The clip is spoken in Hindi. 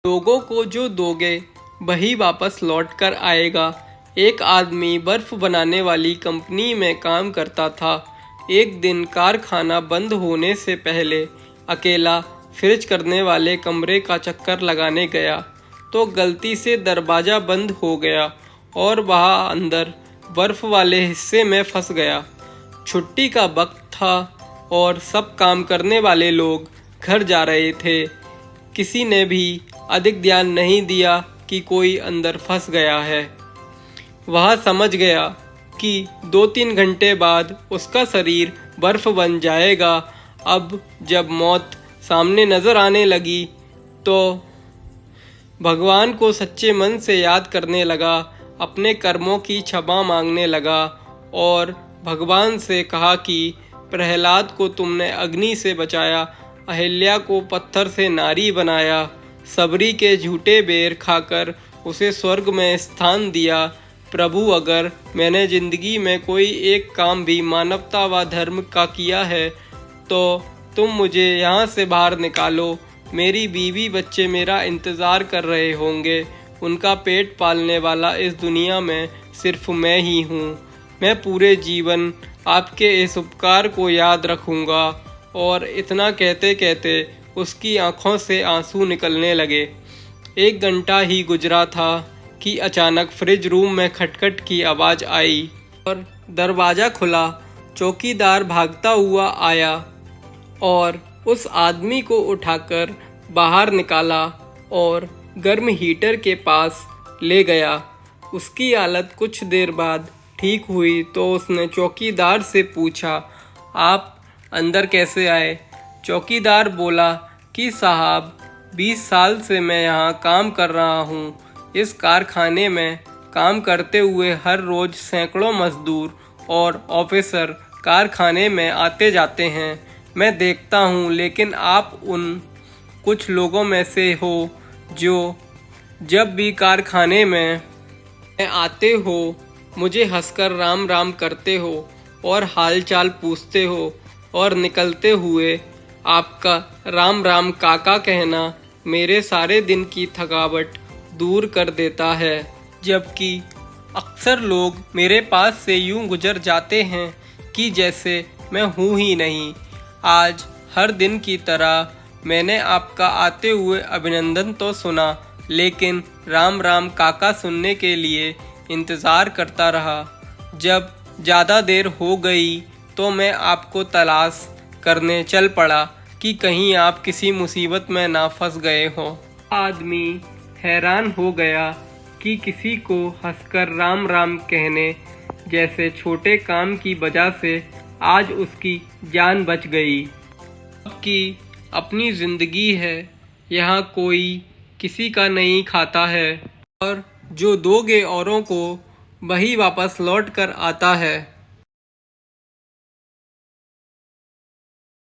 लोगों को जो दोगे वही वापस लौट कर आएगा। एक आदमी बर्फ़ बनाने वाली कंपनी में काम करता था। एक दिन कारखाना बंद होने से पहले अकेला फ्रिज करने वाले कमरे का चक्कर लगाने गया तो गलती से दरवाज़ा बंद हो गया और वह अंदर बर्फ़ वाले हिस्से में फंस गया। छुट्टी का वक्त था और सब काम करने वाले लोग घर जा रहे थे। किसी ने भी अधिक ध्यान नहीं दिया कि कोई अंदर फंस गया है। वह समझ गया कि 2-3 घंटे बाद उसका शरीर बर्फ बन जाएगा। अब जब मौत सामने नज़र आने लगी तो भगवान को सच्चे मन से याद करने लगा, अपने कर्मों की क्षमा मांगने लगा और भगवान से कहा कि प्रहलाद को तुमने अग्नि से बचाया, अहिल्या को पत्थर से नारी बनाया, सबरी के झूठे बेर खाकर उसे स्वर्ग में स्थान दिया। प्रभु, अगर मैंने ज़िंदगी में कोई एक काम भी मानवता व धर्म का किया है तो तुम मुझे यहाँ से बाहर निकालो। मेरी बीवी बच्चे मेरा इंतज़ार कर रहे होंगे। उनका पेट पालने वाला इस दुनिया में सिर्फ मैं ही हूँ। मैं पूरे जीवन आपके इस उपकार को याद रखूँगा। और इतना कहते कहते उसकी आंखों से आंसू निकलने लगे। 1 घंटा ही गुजरा था कि अचानक फ्रिज रूम में खटखट की आवाज़ आई और दरवाज़ा खुला। चौकीदार भागता हुआ आया और उस आदमी को उठाकर बाहर निकाला और गर्म हीटर के पास ले गया। उसकी हालत कुछ देर बाद ठीक हुई तो उसने चौकीदार से पूछा, आप अंदर कैसे आए? चौकीदार बोला कि साहब, 20 साल से मैं यहाँ काम कर रहा हूँ। इस कारखाने में काम करते हुए हर रोज़ सैकड़ों मजदूर और ऑफिसर कारखाने में आते जाते हैं। मैं देखता हूँ, लेकिन आप उन कुछ लोगों में से हो जो जब भी कारखाने में आते हो मुझे हंसकर राम राम करते हो और हालचाल पूछते हो और निकलते हुए आपका राम राम काका कहना मेरे सारे दिन की थकावट दूर कर देता है। जबकि अक्सर लोग मेरे पास से यूं गुजर जाते हैं कि जैसे मैं हूँ ही नहीं। आज हर दिन की तरह मैंने आपका आते हुए अभिनंदन तो सुना, लेकिन राम राम काका सुनने के लिए इंतज़ार करता रहा। जब ज़्यादा देर हो गई तो मैं आपको तलाश करने चल पड़ा कि कहीं आप किसी मुसीबत में ना फंस गए हो। आदमी हैरान हो गया कि किसी को हंसकर राम राम कहने जैसे छोटे काम की वजह से आज उसकी जान बच गई। कि अपनी ज़िंदगी है, यहाँ कोई किसी का नहीं खाता है और जो दोगे औरों को वही वापस लौट कर आता है।